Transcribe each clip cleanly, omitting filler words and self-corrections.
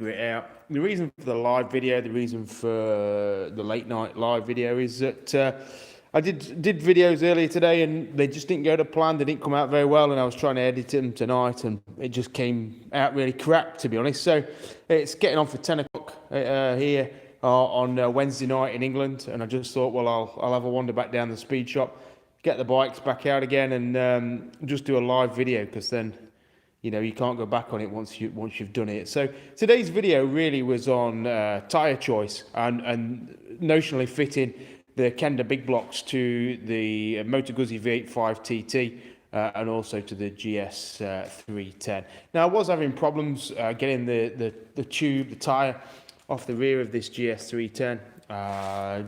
figure it out. The reason for the live video, the reason for the late night live video is that I did videos earlier today and they just didn't go to plan. They didn't come out very well, and I was trying to edit them tonight and it just came out really crap, to be honest. So it's getting on for 10 o'clock here on Wednesday night in England, and I just thought, well, I'll have a wander back down the speed shop, get the bikes back out again, and just do a live video, because then you can't go back on it once you've done it. So today's video really was on tyre choice and notionally fitting the Kenda big blocks to the Moto Guzzi V85 TT and also to the GS 310. Now I was having problems getting the tube, the tyre, off the rear of this GS 310.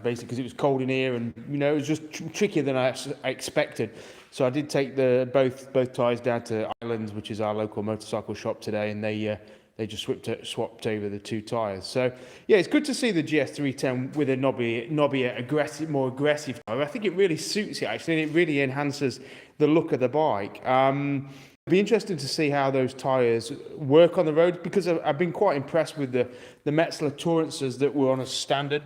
Basically because it was cold in here, and it was just trickier than I expected. So I did take both tyres down to Islands, which is our local motorcycle shop today, and they just swapped over the two tyres. So yeah, it's good to see the GS 310 with a knobbier, more aggressive tyre. I think it really suits it actually, and it really enhances the look of the bike. It'll be interesting to see how those tyres work on the road, because I've been quite impressed with the Metzeler Tourances that were on a standard.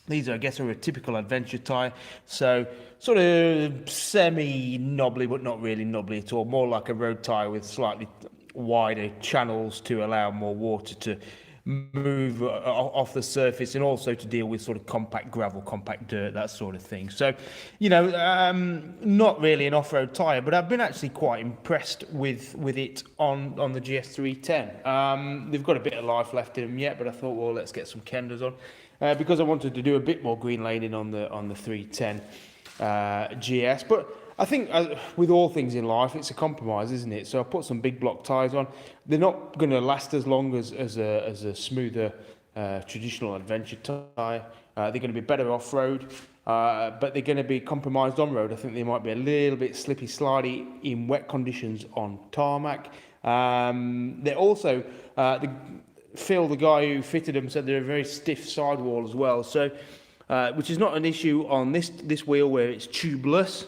These, I guess, are a typical adventure tyre, so sort of semi-knobbly, but not really knobbly at all. More like a road tyre with slightly wider channels to allow more water to move off the surface, and also to deal with sort of compact gravel, compact dirt, that sort of thing. So, not really an off-road tyre, but I've been actually quite impressed with it on the GS 310. They've got a bit of life left in them yet, but I thought, well, let's get some Kendas on. Because I wanted to do a bit more green laning on the 310 GS. But I think with all things in life, it's a compromise, isn't it? So I put some big block tyres on. They're not going to last as long as a smoother traditional adventure tyre. They're going to be better off-road, but they're going to be compromised on-road. I think they might be a little bit slippy, slidey in wet conditions on tarmac. They're also... Phil, the guy who fitted them, said they're a very stiff sidewall as well. So, which is not an issue on this wheel where it's tubeless,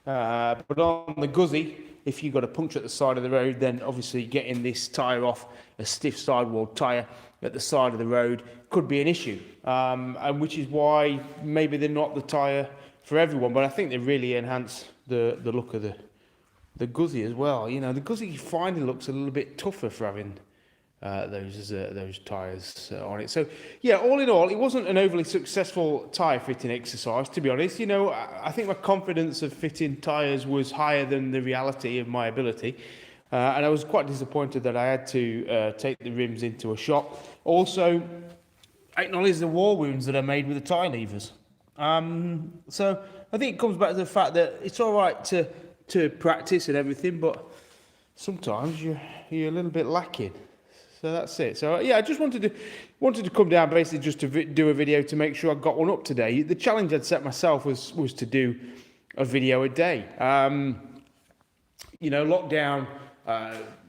but on the Guzzi, if you've got a puncture at the side of the road, then obviously getting this tyre off a stiff sidewall tyre at the side of the road could be an issue, and which is why maybe they're not the tyre for everyone. But I think they really enhance the look of the Guzzi as well. The Guzzi finally looks a little bit tougher for having those tyres on it. So yeah, all in all, it wasn't an overly successful tyre fitting exercise, to be honest. I think my confidence of fitting tyres was higher than the reality of my ability, and I was quite disappointed that I had to take the rims into a shop. Also, acknowledge the war wounds that I made with the tyre levers. So I think it comes back to the fact that it's all right to practice and everything, but sometimes you're a little bit lacking. So that's it. So yeah, I just wanted to come down basically just to do a video to make sure I got one up today. The challenge I'd set myself was to do a video a day. Lockdown,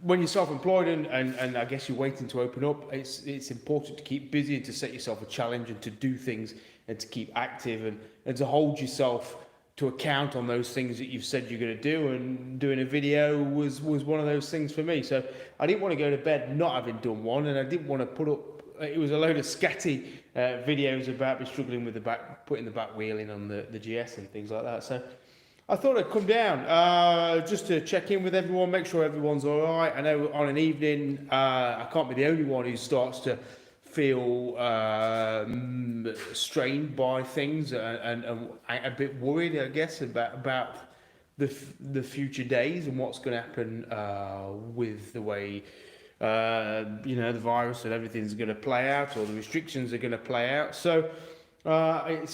when you're self-employed and I guess you're waiting to open up, it's important to keep busy and to set yourself a challenge and to do things and to keep active and to hold yourself to account on those things that you've said you're going to do, and doing a video was one of those things for me. So I didn't want to go to bed not having done one, and I didn't want to put up, it was a load of scatty videos about me struggling with putting the back wheel in on the GS and things like that. So I thought I'd come down just to check in with everyone, make sure everyone's all right. I know on an evening, I can't be the only one who starts to feel strained by things and a bit worried, I guess, about the future days and what's going to happen with the way the virus and everything's going to play out, or the restrictions are going to play out. So I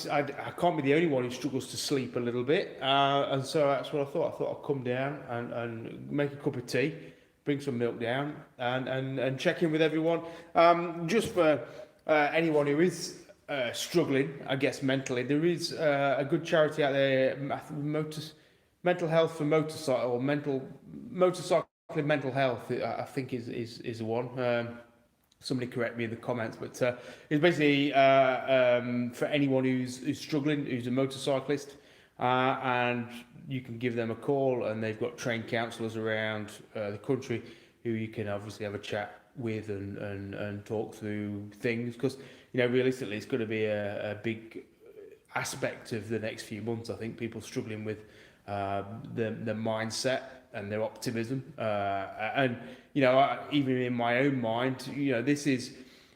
can't be the only one who struggles to sleep a little bit, and so that's what I thought. I thought I'd come down and make a cup of tea, bring some milk down, and check in with everyone. Just for anyone who is struggling, I guess, mentally, there is a good charity out there, Mental Health for Motorcycle, or Motorcycling Mental Health, I think is the one. Somebody correct me in the comments, but it's basically for anyone who's struggling, who's a motorcyclist, and you can give them a call, and they've got trained counsellors around the country who you can obviously have a chat with and talk through things, because realistically it's going to be a big aspect of the next few months. I think people struggling with the mindset and their optimism, and even in my own mind, this is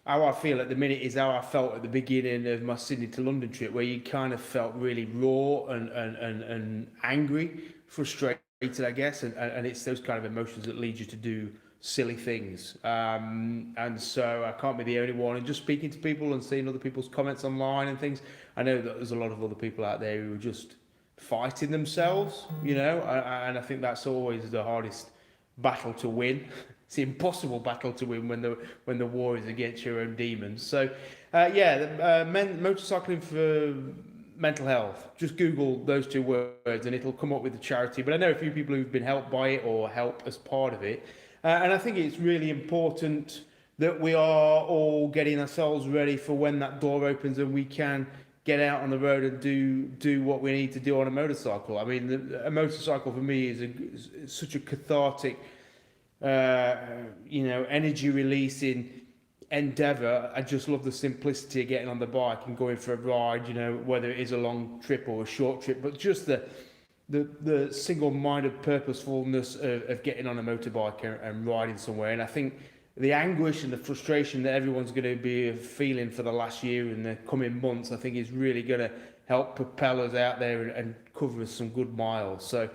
how I feel at the minute, is how I felt at the beginning of my Sydney to London trip, where you kind of felt really raw and angry, frustrated, I guess, and it's those kind of emotions that lead you to do silly things. And so I can't be the only one. And just speaking to people and seeing other people's comments online and things, I know that there's a lot of other people out there who are just fighting themselves, and I think that's always the hardest battle to win. It's the impossible battle to win when the war is against your own demons. So, motorcycling for mental health. Just Google those two words and it'll come up with the charity. But I know a few people who've been helped by it or help as part of it. And I think it's really important that we are all getting ourselves ready for when that door opens and we can get out on the road and do what we need to do on a motorcycle. I mean, a motorcycle for me is such a cathartic, energy releasing endeavour. I just love the simplicity of getting on the bike and going for a ride, whether it is a long trip or a short trip, but just the single-minded purposefulness of getting on a motorbike and riding somewhere. And I think the anguish and the frustration that everyone's going to be feeling for the last year and the coming months, I think is really going to help propel us out there and cover us some good miles. So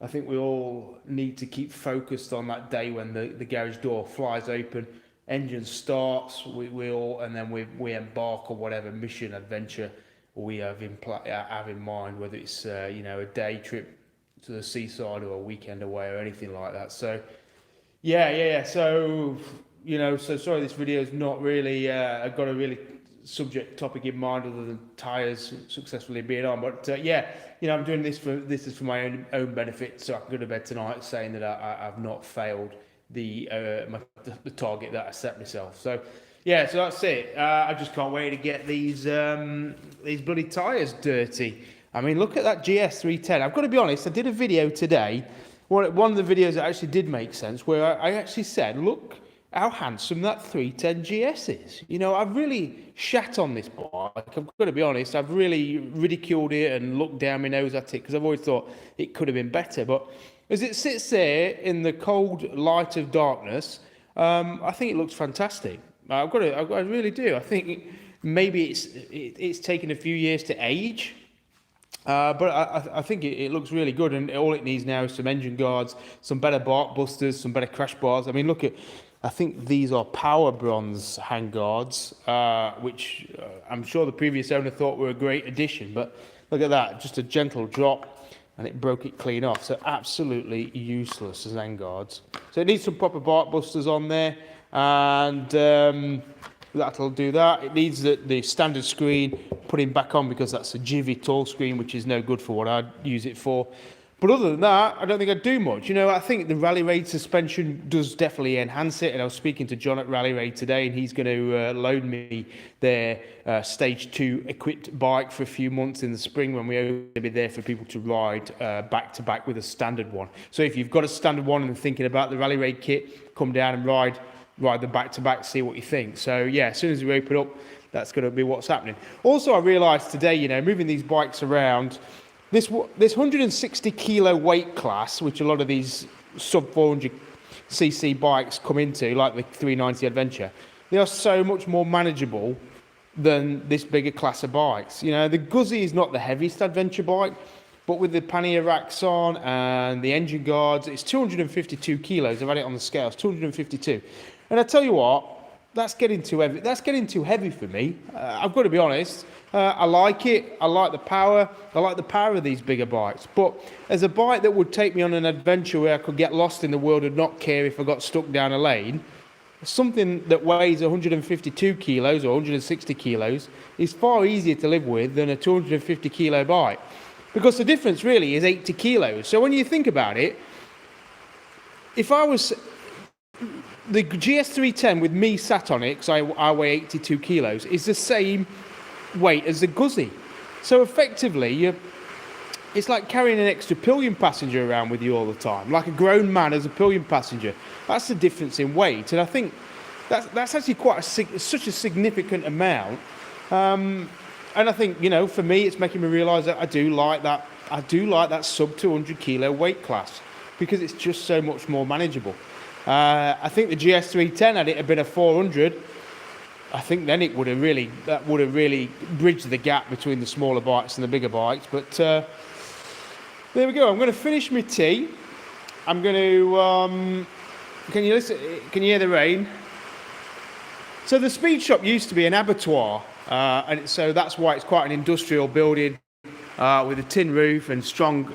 I think we all need to keep focused on that day when the garage door flies open, engine starts, and then we embark on whatever mission, adventure we have in mind, whether it's a day trip to the seaside or a weekend away or anything like that. So so so sorry, this video is not really I've got a really subject topic in mind other than tires successfully being on, but I'm doing this is for my own benefit, so I can go to bed tonight saying that I've not failed the target that I set myself. So so that's it. I just can't wait to get these bloody tyres dirty. I mean, look at that GS310. I've got to be honest, I did a video today, one of the videos that actually did make sense, where I actually said, look how handsome that 310 GS is. I've really shat on this bike. I've got to be honest, I've really ridiculed it and looked down my nose at it because I've always thought it could have been better. But as it sits there in the cold light of darkness, I think it looks fantastic. I really do. I think maybe it's taken a few years to age, but I think it looks really good, and all it needs now is some engine guards, some better bark busters, some better crash bars. I mean, I think these are Power Bronze handguards, which I'm sure the previous owner thought were a great addition, but look at that, just a gentle drop, and it broke it clean off. So absolutely useless as handguards. So it needs some proper bark busters on there, and that'll do that. It needs the standard screen putting back on because that's a Jivy tall screen, which is no good for what I'd use it for. But other than that, I don't think I'd do much. I think the Rally Raid suspension does definitely enhance it. And I was speaking to John at Rally Raid today, and he's going to loan me their Stage 2 equipped bike for a few months in the spring when we're going to be there for people to ride back to back with a standard one. So if you've got a standard one and thinking about the Rally Raid kit, come down and ride the back to back, see what you think. So as soon as we open up, that's going to be what's happening. Also, I realised today, moving these bikes around, this 160 kilo weight class, which a lot of these sub 400cc bikes come into, like the 390 Adventure, they are so much more manageable than this bigger class of bikes. The Guzzi is not the heaviest adventure bike, but with the pannier racks on and the engine guards, it's 252 kilos. I've had it on the scales, 252. And I tell you what, that's getting too heavy. That's getting too heavy for me. I've got to be honest. I like it. I like the power. I like the power of these bigger bikes. But as a bike that would take me on an adventure where I could get lost in the world and not care if I got stuck down a lane, something that weighs 152 kilos or 160 kilos is far easier to live with than a 250 kilo bike. Because the difference really is 80 kilos. So when you think about it, if I was... The GS310 with me sat on it, because I weigh 82 kilos, is the same weight as the Guzzi. So effectively, it's like carrying an extra pillion passenger around with you all the time, like a grown man as a pillion passenger. That's the difference in weight. And I think that's actually such a significant amount. And I think, for me, it's making me realise that I do like that sub 200 kilo weight class, because it's just so much more manageable. I think the GS310, had it been a 400, I think then that would have really bridged the gap between the smaller bikes and the bigger bikes. But there we go. I'm going to finish my tea. I'm going to. Can you listen? Can you hear the rain? So the speed shop used to be an abattoir, and so that's why it's quite an industrial building with a tin roof and strong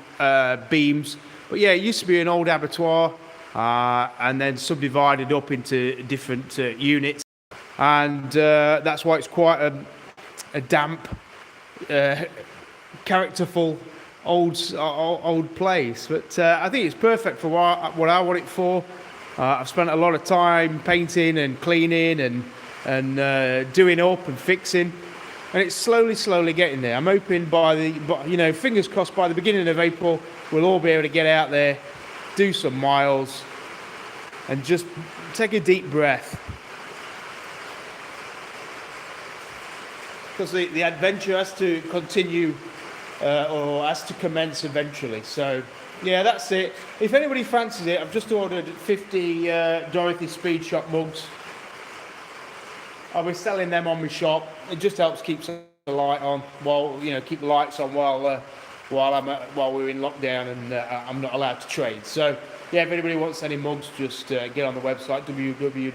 beams. But yeah, it used to be an old abattoir, and then subdivided up into different units. And that's why it's quite a damp, characterful old place. But I think it's perfect for what I want it for. I've spent a lot of time painting and cleaning and doing up and fixing, and it's slowly getting there. I'm hoping fingers crossed, by the beginning of April, we'll all be able to get out there, do some miles, and just take a deep breath. Because the adventure has to continue, or has to commence eventually. So, yeah, that's it. If anybody fancies it, I've just ordered 50 Dorothy Speed Shop mugs. I'll be selling them on my shop. It just helps keep the light on keep the lights on while we're in lockdown and I'm not allowed to trade. So, yeah, if anybody wants any mugs, just get on the website www